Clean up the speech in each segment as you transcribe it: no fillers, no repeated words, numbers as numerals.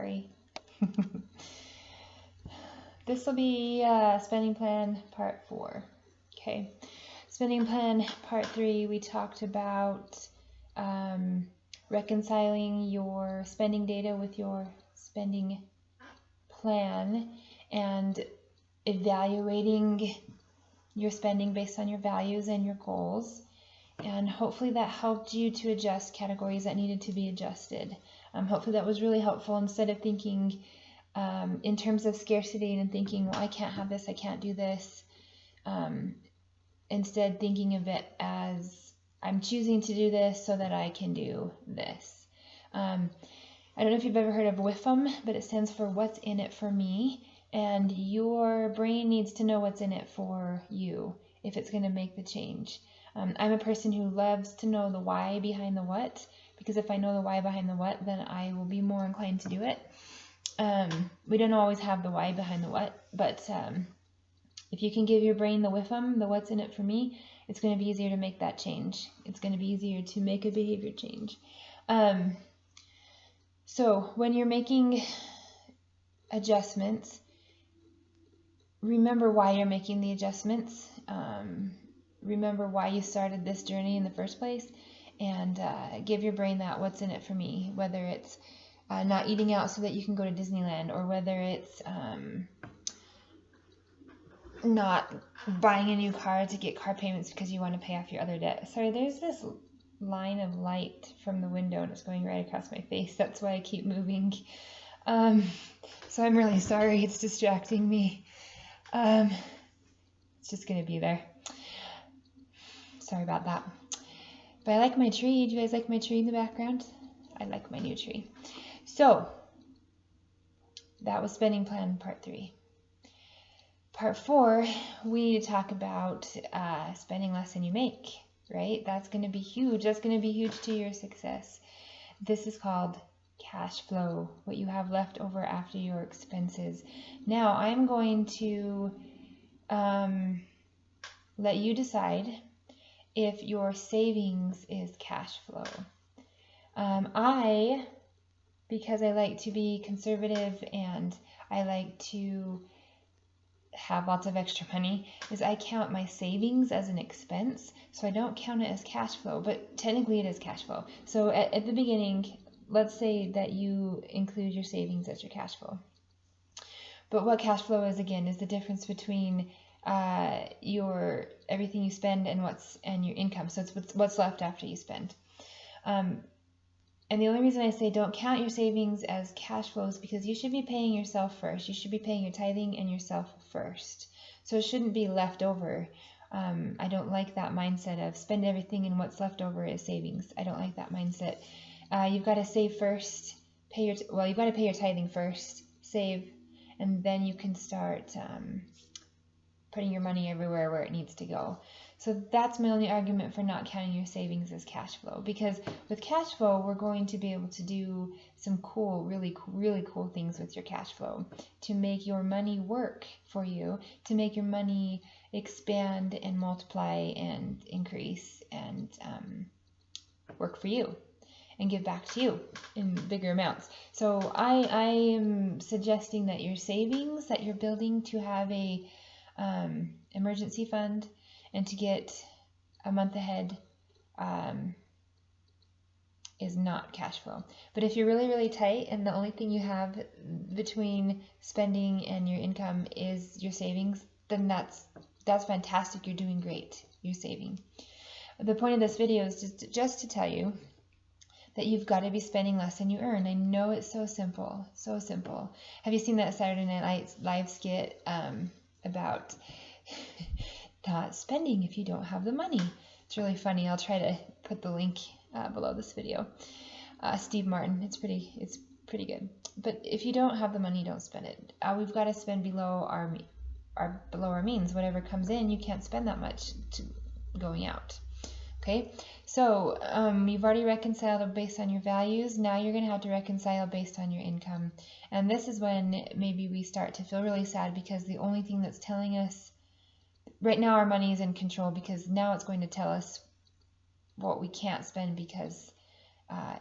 Sorry. This will be spending plan part 4. Okay. Spending plan part 3, we talked about reconciling your spending data with your spending plan and evaluating your spending based on your values and your goals. And hopefully that helped you to adjust categories that needed to be adjusted. Hopefully that was really helpful. Instead of thinking in terms of scarcity and thinking, well, I can't have this, I can't do this. Instead thinking of it as, I'm choosing to do this so that I can do this. I don't know if you've ever heard of WIFM, but it stands for what's in it for me. And your brain needs to know what's in it for you if it's going to make the change. I'm a person who loves to know the why behind the what, because if I know the why behind the what, then I will be more inclined to do it. We don't always have the why behind the what, but if you can give your brain the WIFM, the what's in it for me, it's going to be easier to make that change. It's going to be easier to make a behavior change. So when you're making adjustments, remember why you're making the adjustments. Remember why you started this journey in the first place, and give your brain that what's in it for me, whether it's not eating out so that you can go to Disneyland, or whether it's not buying a new car to get car payments because you want to pay off your other debt. Sorry, there's this line of light from the window and it's going right across my face. That's why I keep moving. So I'm really sorry. It's distracting me. It's just going to be there. Sorry about that. But I like my tree. Do you guys like my tree in the background? I like my new tree. So that was spending plan part 3. Part 4, we need to talk about spending less than you make, right? That's going to be huge. That's going to be huge to your success. This is called cash flow, what you have left over after your expenses. Now, I'm going to let you decide if your savings is cash flow. Because I like to be conservative and I like to have lots of extra money, is I count my savings as an expense, so I don't count it as cash flow, but technically it is cash flow. So at the beginning, let's say that you include your savings as your cash flow. But what cash flow is, again, is the difference between your everything you spend and your income. So it's what's left after you spend. And the only reason I say don't count your savings as cash flow is because you should be paying yourself first. You should be paying your tithing and yourself first. So it shouldn't be left over. I don't like that mindset of spend everything and what's left over is savings. I don't like that mindset. You've got to save first. You've got to pay your tithing first, save, and then you can start putting your money everywhere where it needs to go. So that's my only argument for not counting your savings as cash flow, because with cash flow, we're going to be able to do some cool, really cool things with your cash flow to make your money work for you, to make your money expand and multiply and increase and work for you and give back to you in bigger amounts. So I am suggesting that your savings that you're building to have a emergency fund and to get a month ahead is not cash flow. But if you're really tight and the only thing you have between spending and your income is your savings, then that's fantastic. You're doing great. You're saving. The point of this video is just to tell you that you've got to be spending less than you earn. I know it's so simple, so simple. Have you seen that Saturday Night Live skit about not spending if you don't have the money? It's really funny. I'll try to put the link below this video. Steve Martin. It's pretty good. But if you don't have the money, don't spend it. We've got to spend below our means. Whatever comes in, you can't spend that much going out. Okay, so you've already reconciled based on your values. Now you're going to have to reconcile based on your income. And this is when maybe we start to feel really sad, because the only thing that's telling us right now, our money is in control, because now it's going to tell us what we can't spend because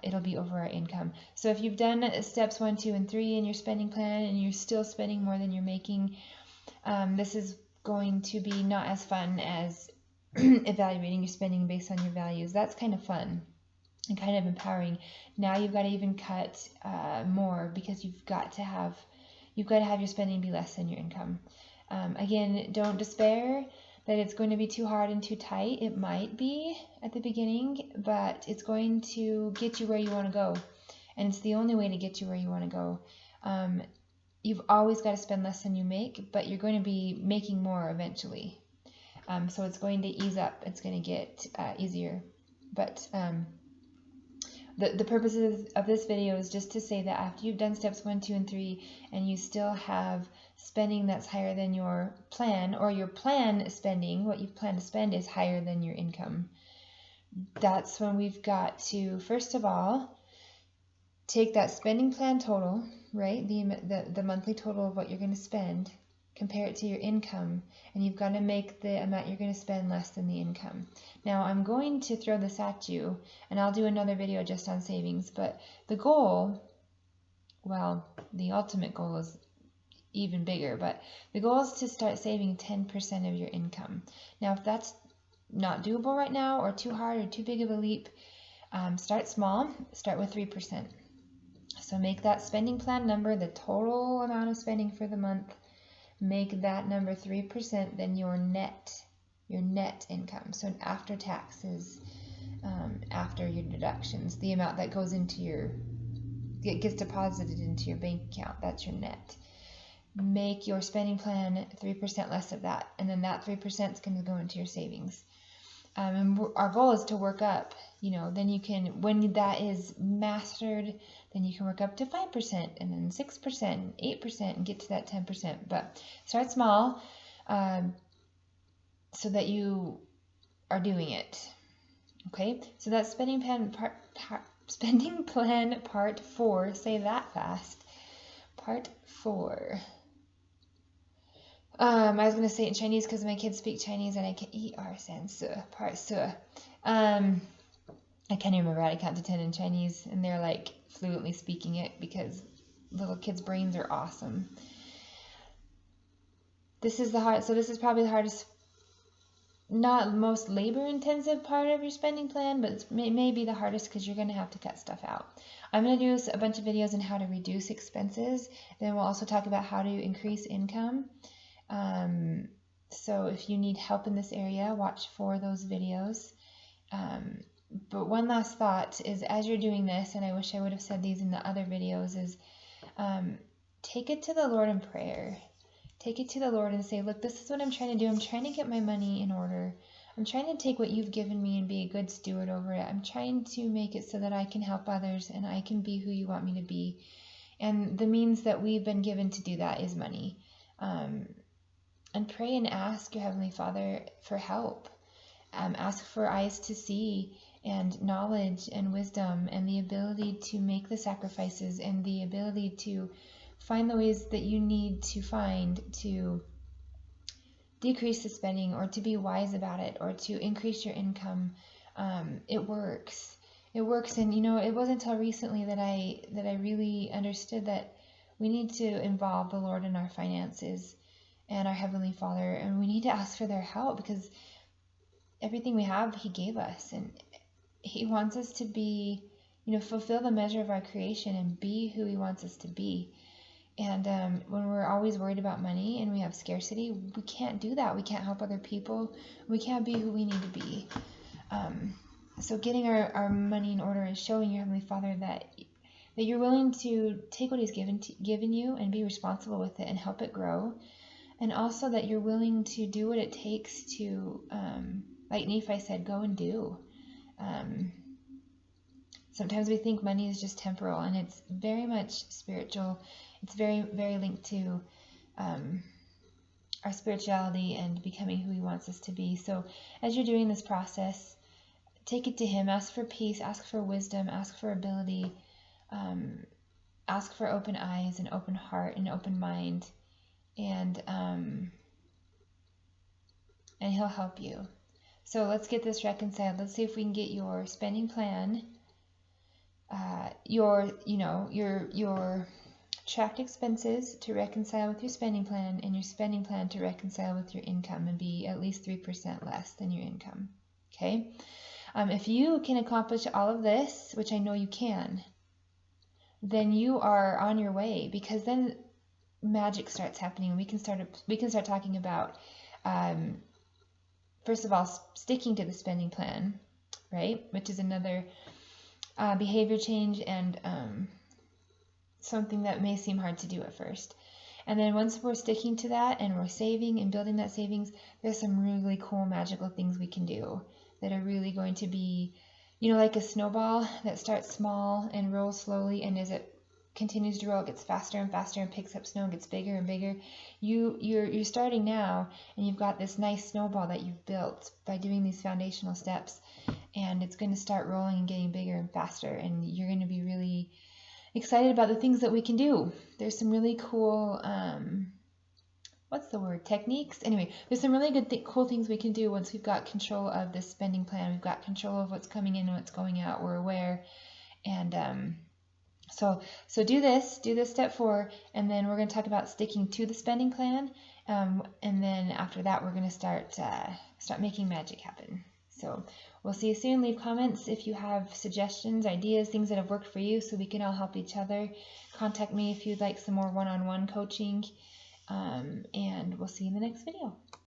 it'll be over our income. So if you've done steps 1, 2, and 3 in your spending plan and you're still spending more than you're making, this is going to be not as fun as evaluating your spending based on your values. That's kind of fun and kind of empowering. Now you've got to even cut more, because you've got to have your spending be less than your income. Again, don't despair that it's going to be too hard and too tight. It might be at the beginning, but it's going to get you where you want to go, and it's the only way to get you where you want to go. You've always got to spend less than you make, but you're going to be making more eventually. So it's going to ease up. It's going to get easier. But the purpose of this video is just to say that after you've done steps 1, 2, and 3, and you still have spending that's higher than your plan, or your plan spending, what you plan to spend is higher than your income, that's when we've got to, first of all, take that spending plan total, right, the monthly total of what you're going to spend, compare it to your income, and you've got to make the amount you're going to spend less than the income. Now, I'm going to throw this at you, and I'll do another video just on savings, but the goal, well, the ultimate goal is even bigger, but the goal is to start saving 10% of your income. Now, if that's not doable right now, or too hard, or too big of a leap, start small. Start with 3%. So make that spending plan number, the total amount of spending for the month, make that number 3%, then your net income. So after taxes, after your deductions, the amount that goes into gets deposited into your bank account, that's your net. Make your spending plan 3% less of that, and then that 3% is going to go into your savings. And our goal is to work up, then you can, when that is mastered, then you can work up to 5%, and then 6%, 8%, and get to that 10%. But start small, so that you are doing it. Okay, so that's spending plan part 4. Say that fast. Part 4. I was going to say it in Chinese because my kids speak Chinese, and I can part 4. I can't even remember how to count to 10 in Chinese, and they're like fluently speaking it because little kids' brains are awesome. This is probably the hardest, not most labor-intensive part of your spending plan, but it may be the hardest because you're going to have to cut stuff out. I'm going to do a bunch of videos on how to reduce expenses. Then we'll also talk about how to increase income. So if you need help in this area, watch for those videos. But one last thought is, as you're doing this, and I wish I would have said these in the other videos, is take it to the Lord in prayer. Take it to the Lord and say, look, this is what I'm trying to do. I'm trying to get my money in order. I'm trying to take what you've given me and be a good steward over it. I'm trying to make it so that I can help others and I can be who you want me to be. And the means that we've been given to do that is money. And pray and ask your Heavenly Father for help. Ask for eyes to see, and knowledge and wisdom, and the ability to make the sacrifices, and the ability to find the ways that you need to find to decrease the spending, or to be wise about it, or to increase your income. It works. It works. And it wasn't until recently that I really understood that we need to involve the Lord in our finances and our Heavenly Father, and we need to ask for their help, because everything we have He gave us, and He wants us to be, fulfill the measure of our creation and be who He wants us to be. And when we're always worried about money and we have scarcity, we can't do that. We can't help other people. We can't be who we need to be. So getting our money in order is showing your Heavenly Father that you're willing to take what He's given you and be responsible with it and help it grow. And also that you're willing to do what it takes to, like Nephi said, go and do. Sometimes we think money is just temporal, and it's very much spiritual. It's very, very linked to our spirituality and becoming who He wants us to be. So as you're doing this process, take it to Him. Ask for peace. Ask for wisdom. Ask for ability. Ask for open eyes and open heart and open mind. And He'll help you. So let's get this reconciled. Let's see if we can get your spending plan your tracked expenses to reconcile with your spending plan, and your spending plan to reconcile with your income and be at least 3% less than your income. Okay? If you can accomplish all of this, which I know you can, then you are on your way, because then magic starts happening. We can start talking about, first of all, sticking to the spending plan, right? Which is another behavior change, and something that may seem hard to do at first. And then once we're sticking to that and we're saving and building that savings, there's some really cool magical things we can do that are really going to be, like a snowball that starts small and rolls slowly, and as it continues to roll, it gets faster and faster and picks up snow and gets bigger and bigger. You're starting now, and you've got this nice snowball that you've built by doing these foundational steps, and it's going to start rolling and getting bigger and faster, and you're going to be really excited about the things that we can do. There's some really cool, techniques? Anyway, there's some really good, cool things we can do once we've got control of this spending plan. We've got control of what's coming in and what's going out. We're aware. And so do this step 4, and then we're going to talk about sticking to the spending plan. And then after that, we're going to start making magic happen. So we'll see you soon. Leave comments if you have suggestions, ideas, things that have worked for you, so we can all help each other. Contact me if you'd like some more one-on-one coaching, and we'll see you in the next video.